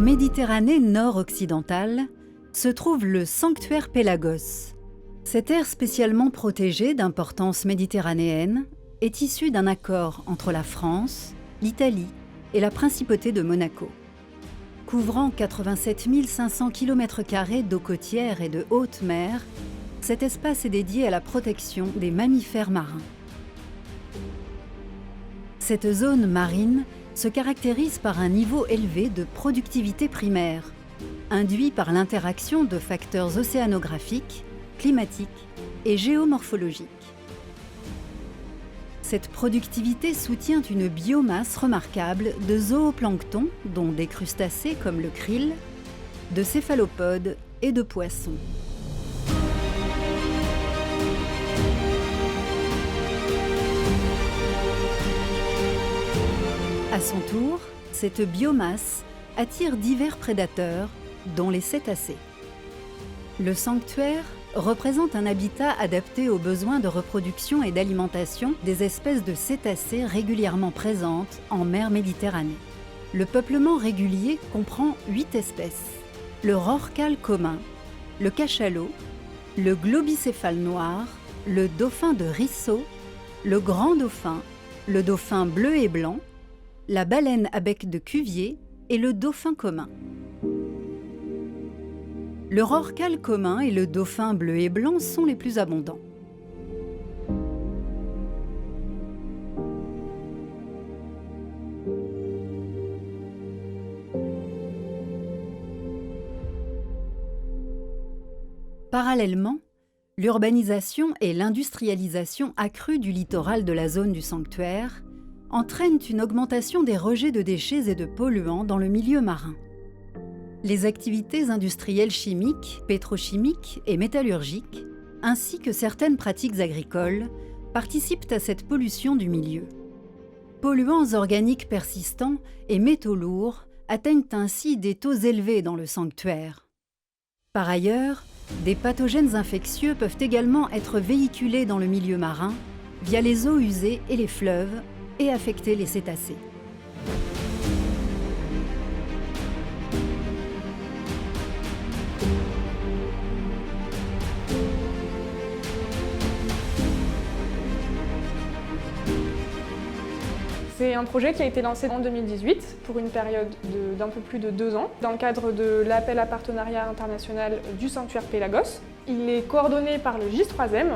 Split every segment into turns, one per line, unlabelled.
Méditerranée nord-occidentale se trouve le sanctuaire Pélagos. Cette aire spécialement protégée d'importance méditerranéenne est issue d'un accord entre la France, l'Italie et la Principauté de Monaco. Couvrant 87 500 km² d'eau côtière et de haute mer, cet espace est dédié à la protection des mammifères marins. Cette zone marine se caractérise par un niveau élevé de productivité primaire, induit par l'interaction de facteurs océanographiques, climatiques et géomorphologiques. Cette productivité soutient une biomasse remarquable de zooplancton, dont des crustacés comme le krill, de céphalopodes et de poissons. À son tour, cette biomasse attire divers prédateurs, dont les cétacés. Le sanctuaire représente un habitat adapté aux besoins de reproduction et d'alimentation des espèces de cétacés régulièrement présentes en mer Méditerranée. Le peuplement régulier comprend 8 espèces: le rorqual commun, le cachalot, le globicéphale noir, le dauphin de Risso, le grand dauphin, le dauphin bleu et blanc, la baleine à bec de Cuvier et le dauphin commun. Le rorqual commun et le dauphin bleu et blanc sont les plus abondants. Parallèlement, l'urbanisation et l'industrialisation accrue du littoral de la zone du sanctuaire entraînent une augmentation des rejets de déchets et de polluants dans le milieu marin. Les activités industrielles chimiques, pétrochimiques et métallurgiques, ainsi que certaines pratiques agricoles, participent à cette pollution du milieu. Polluants organiques persistants et métaux lourds atteignent ainsi des taux élevés dans le sanctuaire. Par ailleurs, des pathogènes infectieux peuvent également être véhiculés dans le milieu marin via les eaux usées et les fleuves et affecter les cétacés.
C'est un projet qui a été lancé en 2018 pour une période d'un peu plus de 2 ans dans le cadre de l'appel à partenariat international du sanctuaire Pélagos. Il est coordonné par le GIS3M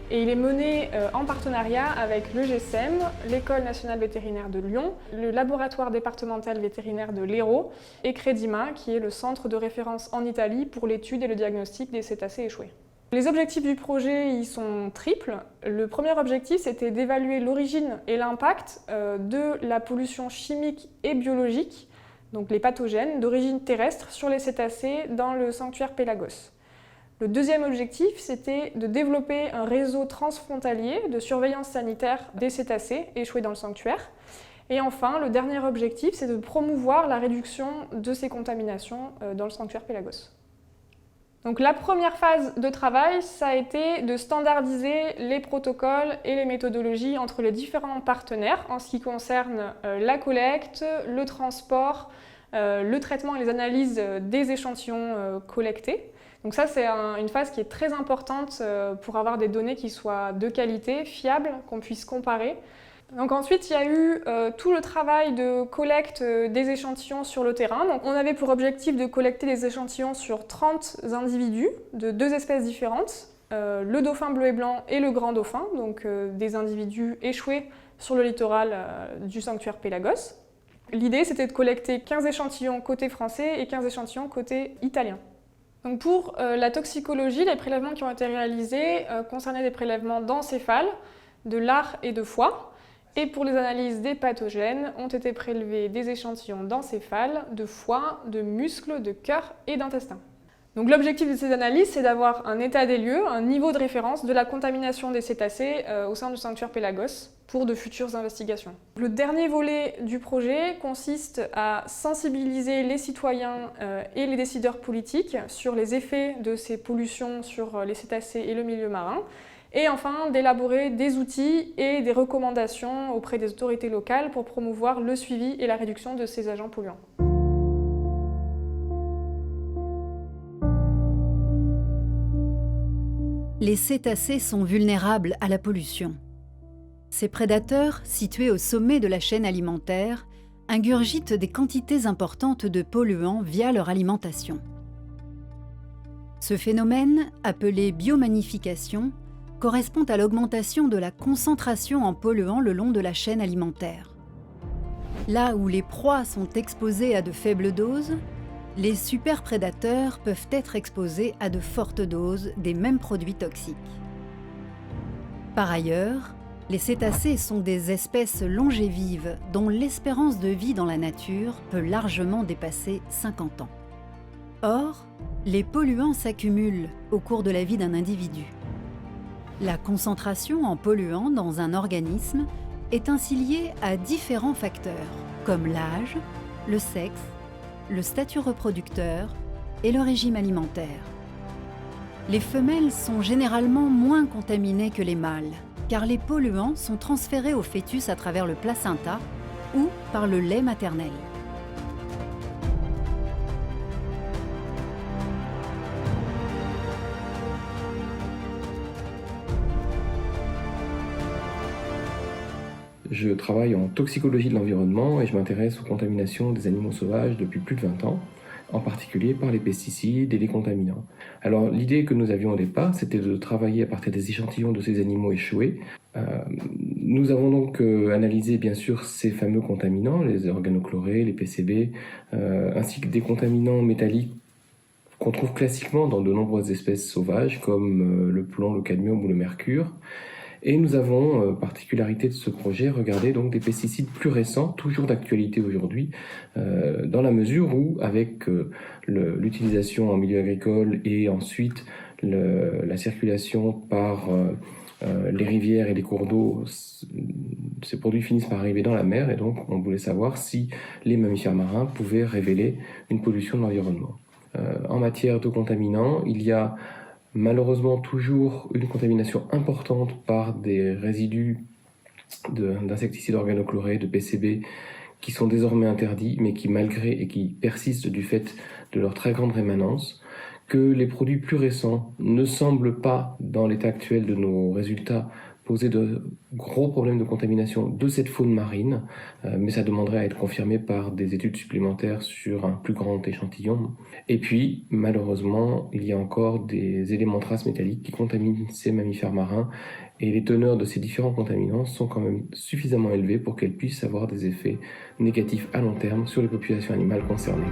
et il est mené en partenariat avec le GESEM, l'École nationale vétérinaire de Lyon, le laboratoire départemental vétérinaire de l'Hérault et Credima, qui est le centre de référence en Italie pour l'étude et le diagnostic des cétacés échoués. Les objectifs du projet y sont triples. Le premier objectif, c'était d'évaluer l'origine et l'impact de la pollution chimique et biologique, donc les pathogènes d'origine terrestre sur les cétacés dans le sanctuaire Pélagos. Le deuxième objectif, c'était de développer un réseau transfrontalier de surveillance sanitaire des cétacés échoués dans le sanctuaire. Et enfin, le dernier objectif, c'est de promouvoir la réduction de ces contaminations dans le sanctuaire Pélagos. Donc la première phase de travail, ça a été de standardiser les protocoles et les méthodologies entre les différents partenaires en ce qui concerne la collecte, le transport, le traitement et les analyses des échantillons collectés. Donc ça, c'est une phase qui est très importante pour avoir des données qui soient de qualité, fiables, qu'on puisse comparer. Donc ensuite, il y a eu tout le travail de collecte des échantillons sur le terrain. Donc on avait pour objectif de collecter des échantillons sur 30 individus de 2 espèces différentes, le dauphin bleu et blanc et le grand dauphin, donc des individus échoués sur le littoral du sanctuaire Pélagos. L'idée, c'était de collecter 15 échantillons côté français et 15 échantillons côté italien. Donc pour la toxicologie, les prélèvements qui ont été réalisés concernaient des prélèvements d'encéphale, de lard et de foie. Et pour les analyses des pathogènes, ont été prélevés des échantillons d'encéphale, de foie, de muscles, de cœur et d'intestin. Donc l'objectif de ces analyses, c'est d'avoir un état des lieux, un niveau de référence de la contamination des cétacés au sein du sanctuaire Pélagos pour de futures investigations. Le dernier volet du projet consiste à sensibiliser les citoyens et les décideurs politiques sur les effets de ces pollutions sur les cétacés et le milieu marin, et enfin d'élaborer des outils et des recommandations auprès des autorités locales pour promouvoir le suivi et la réduction de ces agents polluants.
Les cétacés sont vulnérables à la pollution. Ces prédateurs, situés au sommet de la chaîne alimentaire, ingurgitent des quantités importantes de polluants via leur alimentation. Ce phénomène, appelé biomagnification, correspond à l'augmentation de la concentration en polluants le long de la chaîne alimentaire. Là où les proies sont exposées à de faibles doses, les superprédateurs peuvent être exposés à de fortes doses des mêmes produits toxiques. Par ailleurs, les cétacés sont des espèces longévives dont l'espérance de vie dans la nature peut largement dépasser 50 ans. Or, les polluants s'accumulent au cours de la vie d'un individu. La concentration en polluants dans un organisme est ainsi liée à différents facteurs, comme l'âge, le sexe, le statut reproducteur et le régime alimentaire. Les femelles sont généralement moins contaminées que les mâles, car les polluants sont transférés au fœtus à travers le placenta ou par le lait maternel.
Je travaille en toxicologie de l'environnement et je m'intéresse aux contaminations des animaux sauvages depuis plus de 20 ans, en particulier par les pesticides et les contaminants. Alors l'idée que nous avions au départ, c'était de travailler à partir des échantillons de ces animaux échoués. Nous avons donc analysé bien sûr ces fameux contaminants, les organochlorés, les PCB, ainsi que des contaminants métalliques qu'on trouve classiquement dans de nombreuses espèces sauvages comme le plomb, le cadmium ou le mercure. Et nous avons, particularité de ce projet, regardé donc des pesticides plus récents, toujours d'actualité aujourd'hui, dans la mesure où, avec l'utilisation en milieu agricole et ensuite la circulation par les rivières et les cours d'eau, ces produits finissent par arriver dans la mer et donc on voulait savoir si les mammifères marins pouvaient révéler une pollution de l'environnement. En matière de contaminants, il y a malheureusement toujours une contamination importante par des résidus d'insecticides organochlorés, de PCB, qui sont désormais interdits, mais qui malgré et qui persistent du fait de leur très grande rémanence, que les produits plus récents ne semblent pas, dans l'état actuel de nos résultats, poser de gros problèmes de contamination de cette faune marine, mais ça demanderait à être confirmé par des études supplémentaires sur un plus grand échantillon. Et puis, malheureusement, il y a encore des éléments traces métalliques qui contaminent ces mammifères marins, et les teneurs de ces différents contaminants sont quand même suffisamment élevées pour qu'elles puissent avoir des effets négatifs à long terme sur les populations animales concernées.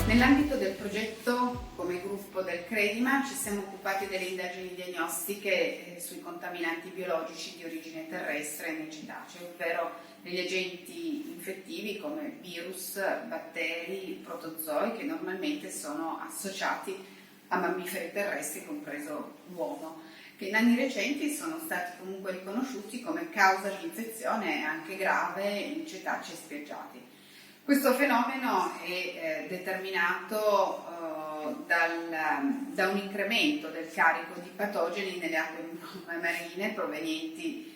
Nell'ambito del progetto, come gruppo del CREDIMA, ci siamo occupati delle indagini diagnostiche sui contaminanti biologici di origine terrestre nei cetacei, ovvero degli agenti infettivi come virus, batteri, protozoi che normalmente sono associati a mammiferi terrestri, compreso l'uomo, che in anni recenti sono stati comunque riconosciuti come causa di infezione anche grave in cetacei spiaggiati. Questo fenomeno è determinato da un incremento del carico di patogeni nelle acque marine provenienti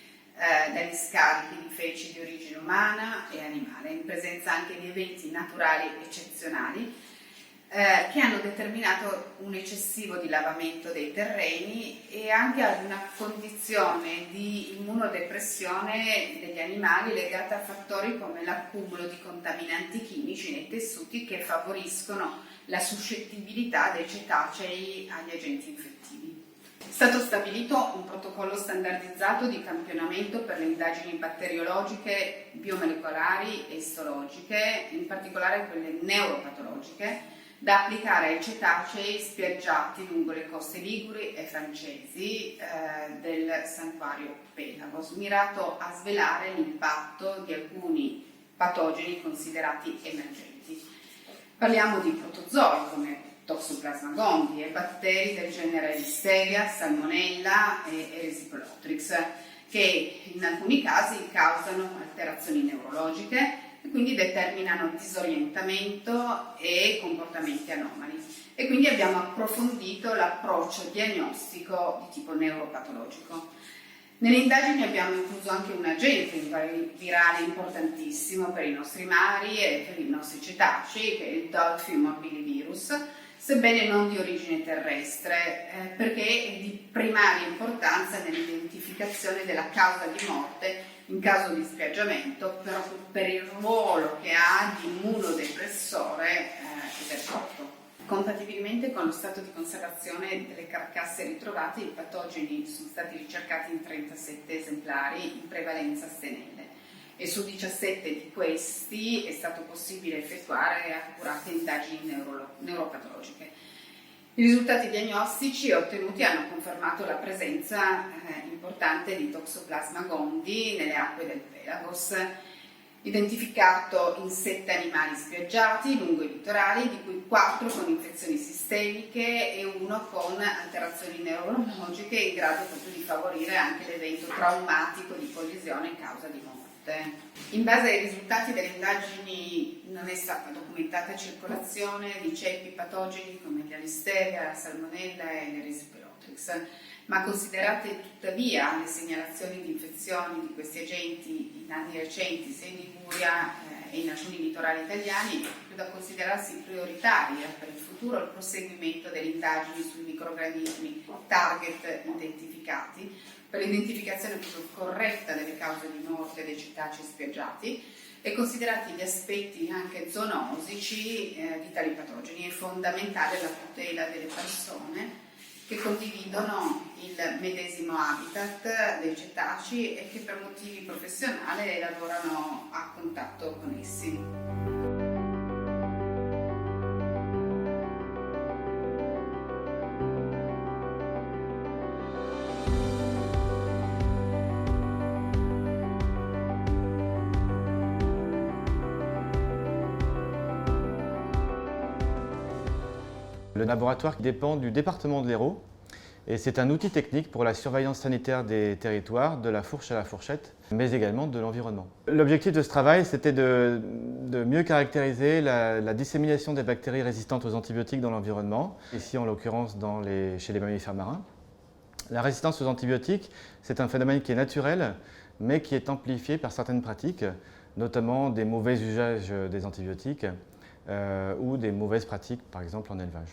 dagli scarichi di feci di origine umana e animale, in presenza anche di eventi naturali eccezionali che hanno determinato un eccessivo dilavamento dei terreni e anche ad una condizione di immunodepressione degli animali legata a fattori come l'accumulo di contaminanti chimici nei tessuti che favoriscono la suscettibilità dei cetacei agli agenti infettivi. È stato stabilito un protocollo standardizzato di campionamento per le indagini batteriologiche, biomolecolari e istologiche, in particolare quelle neuropatologiche, da applicare ai cetacei spiaggiati lungo le coste liguri e francesi del santuario Pelagos, mirato a svelare l'impatto di alcuni patogeni considerati emergenti. Parliamo di protozoi come Toxoplasma gondii e batteri del genere Listeria, Salmonella e Erysipelotrix, che in alcuni casi causano alterazioni neurologiche e quindi determinano disorientamento e comportamenti anomali. e quindi abbiamo approfondito l'approccio diagnostico di tipo neuropatologico. Nelle indagini abbiamo incluso anche un agente virale importantissimo per i nostri mari e per i nostri cetacei, che è il Dolphin morbillivirus, sebbene non di origine terrestre, perché è di primaria importanza nell'identificazione della causa di morte in caso di spiaggiamento, proprio per il ruolo che ha di immunodepressore del corpo. Compatibilmente con lo stato di conservazione delle carcasse ritrovate, i patogeni sono stati ricercati in 37 esemplari, in prevalenza stenelle, e su 17 di questi è stato possibile effettuare accurate indagini neuropatologiche. I risultati diagnostici ottenuti hanno confermato la presenza importante di Toxoplasma gondii nelle acque del Pelagos, identificato in 7 animali spiaggiati lungo i litorali, di cui 4 con infezioni sistemiche e 1 con alterazioni neurologiche in grado proprio di favorire anche l'evento traumatico di collisione causa di morte. In base ai risultati delle indagini non è stata documentata circolazione di ceppi patogeni come la Listeria, la Salmonella e l'Erysipelotrix, ma considerate tuttavia le segnalazioni di infezioni di questi agenti in anni recenti sia in Liguria e in alcuni litorali italiani, è più da considerarsi prioritaria per il futuro il proseguimento delle indagini sui microrganismi target identificati per l'identificazione più corretta delle cause di morte dei cetacei spiaggiati e considerati gli aspetti anche zoonosici di tali patogeni. È fondamentale la tutela delle persone che condividono il medesimo habitat dei cetacei e che per motivi professionali lavorano a contatto con essi.
Le laboratoire dépend du département de l'Hérault et c'est un outil technique pour la surveillance sanitaire des territoires, de la fourche à la fourchette, mais également de l'environnement. L'objectif de ce travail, c'était de mieux caractériser la dissémination des bactéries résistantes aux antibiotiques dans l'environnement, ici en l'occurrence chez les mammifères marins. La résistance aux antibiotiques, c'est un phénomène qui est naturel, mais qui est amplifié par certaines pratiques, notamment des mauvais usages des antibiotiques, ou des mauvaises pratiques, par exemple en élevage.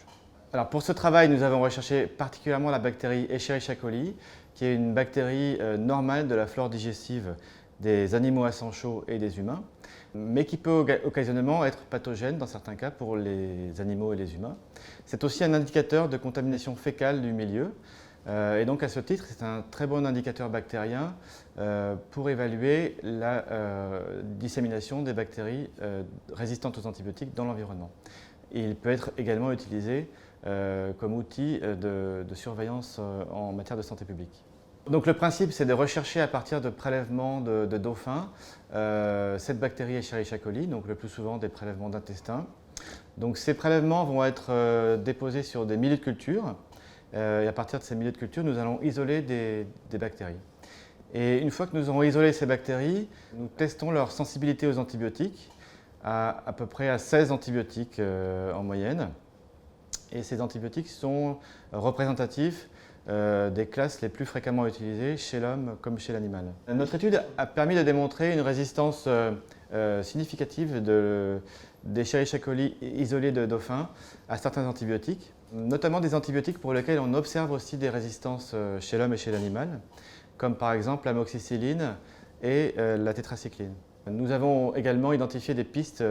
Alors pour ce travail, nous avons recherché particulièrement la bactérie Escherichia coli, qui est une bactérie normale de la flore digestive des animaux à sang chaud et des humains, mais qui peut occasionnellement être pathogène dans certains cas pour les animaux et les humains. C'est aussi un indicateur de contamination fécale du milieu, et donc à ce titre, c'est un très bon indicateur bactérien pour évaluer la dissémination des bactéries résistantes aux antibiotiques dans l'environnement. Il peut être également utilisé comme outil de surveillance en matière de santé publique. Donc le principe, c'est de rechercher à partir de prélèvements de dauphins cette bactérie Escherichia coli, donc le plus souvent des prélèvements d'intestin. Donc ces prélèvements vont être déposés sur des milieux de culture. Et à partir de ces milieux de culture, nous allons isoler des bactéries. Et une fois que nous aurons isolé ces bactéries, nous testons leur sensibilité aux antibiotiques, à peu près à 16 antibiotiques en moyenne. Et ces antibiotiques sont représentatifs des classes les plus fréquemment utilisées chez l'homme comme chez l'animal. Notre étude a permis de démontrer une résistance significative d'Escherichia coli isolée de dauphins à certains antibiotiques, notamment des antibiotiques pour lesquels on observe aussi des résistances chez l'homme et chez l'animal, comme par exemple l'amoxicilline et la tétracycline. Nous avons également identifié des pistes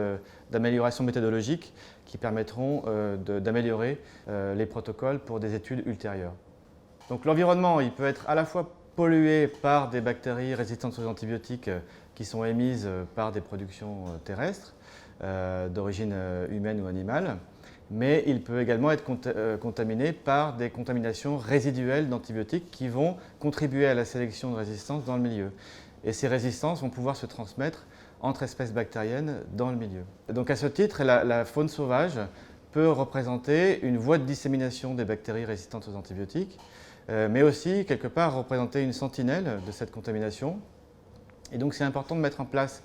d'amélioration méthodologique qui permettront d'améliorer les protocoles pour des études ultérieures. Donc l'environnement, il peut être à la fois pollué par des bactéries résistantes aux antibiotiques qui sont émises par des productions terrestres d'origine humaine ou animale, mais il peut également être contaminé par des contaminations résiduelles d'antibiotiques qui vont contribuer à la sélection de résistance dans le milieu. Et ces résistances vont pouvoir se transmettre entre espèces bactériennes dans le milieu. Donc à ce titre, la faune sauvage peut représenter une voie de dissémination des bactéries résistantes aux antibiotiques, mais aussi quelque part représenter une sentinelle de cette contamination. Et donc c'est important de mettre en place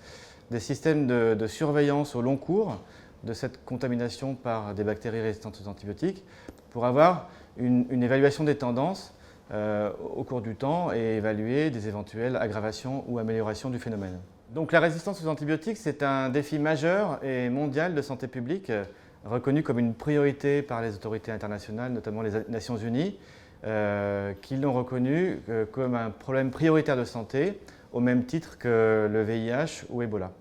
des systèmes de surveillance au long cours de cette contamination par des bactéries résistantes aux antibiotiques pour avoir une évaluation des tendances au cours du temps et évaluer des éventuelles aggravations ou améliorations du phénomène. Donc la résistance aux antibiotiques, c'est un défi majeur et mondial de santé publique, reconnu comme une priorité par les autorités internationales, notamment les Nations Unies, qui l'ont reconnu comme un problème prioritaire de santé, au même titre que le VIH ou Ebola.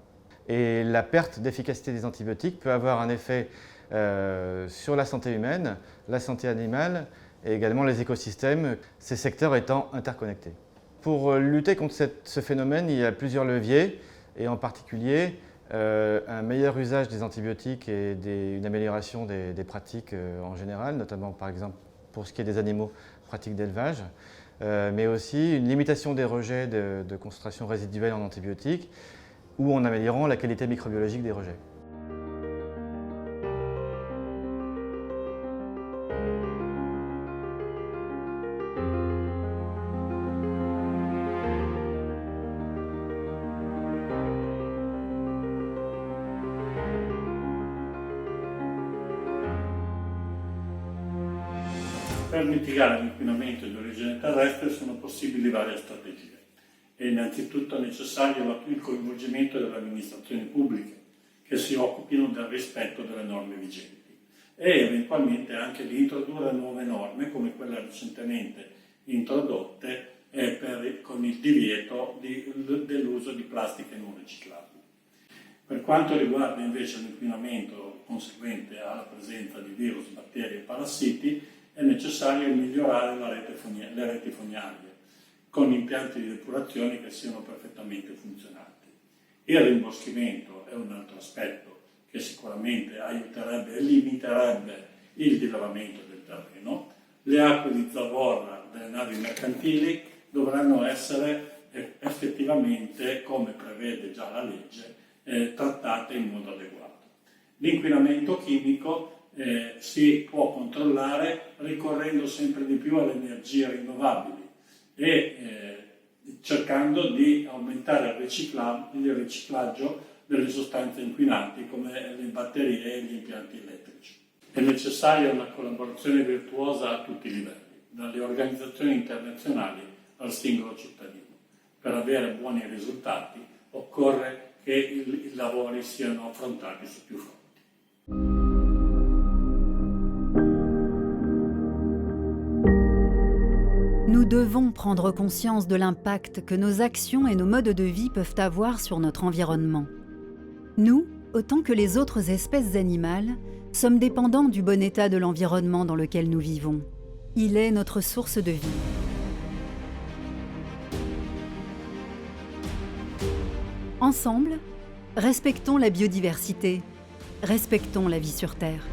Et la perte d'efficacité des antibiotiques peut avoir un effet sur la santé humaine, la santé animale et également les écosystèmes, ces secteurs étant interconnectés. Pour lutter contre ce phénomène, il y a plusieurs leviers, et en particulier un meilleur usage des antibiotiques et une amélioration des pratiques en général, notamment par exemple pour ce qui est des animaux, pratiques d'élevage, mais aussi une limitation des rejets de concentration résiduelle en antibiotiques ou en améliorant la qualité microbiologique des rejets.
Per mitigare l'inquinamento di origine terrestre sono possibili varie strategie. È innanzitutto necessario il coinvolgimento delle amministrazioni pubbliche che si occupino del rispetto delle norme vigenti e eventualmente anche di introdurre nuove norme come quelle recentemente introdotte con il divieto dell'uso di plastiche non riciclabili. Per quanto riguarda invece l'inquinamento conseguente alla presenza di virus, batteri e parassiti, è necessario migliorare le reti fognarie con impianti di depurazione che siano perfettamente funzionanti. Il rimboschimento è un altro aspetto che sicuramente aiuterebbe e limiterebbe il dilavamento del terreno. Le acque di zavorra delle navi mercantili dovranno essere effettivamente, come prevede già la legge, trattate in modo adeguato. L'inquinamento chimico si può controllare ricorrendo sempre di più alle energie rinnovabili e cercando di aumentare il riciclaggio delle sostanze inquinanti come le batterie e gli impianti elettrici. È necessaria una collaborazione virtuosa a tutti i livelli, dalle organizzazioni internazionali al singolo cittadino. Per avere buoni risultati occorre che i lavori siano affrontati su più fronti.
Nous devons prendre conscience de l'impact que nos actions et nos modes de vie peuvent avoir sur notre environnement. Nous, autant que les autres espèces animales, sommes dépendants du bon état de l'environnement dans lequel nous vivons. Il est notre source de vie. Ensemble, respectons la biodiversité, respectons la vie sur Terre.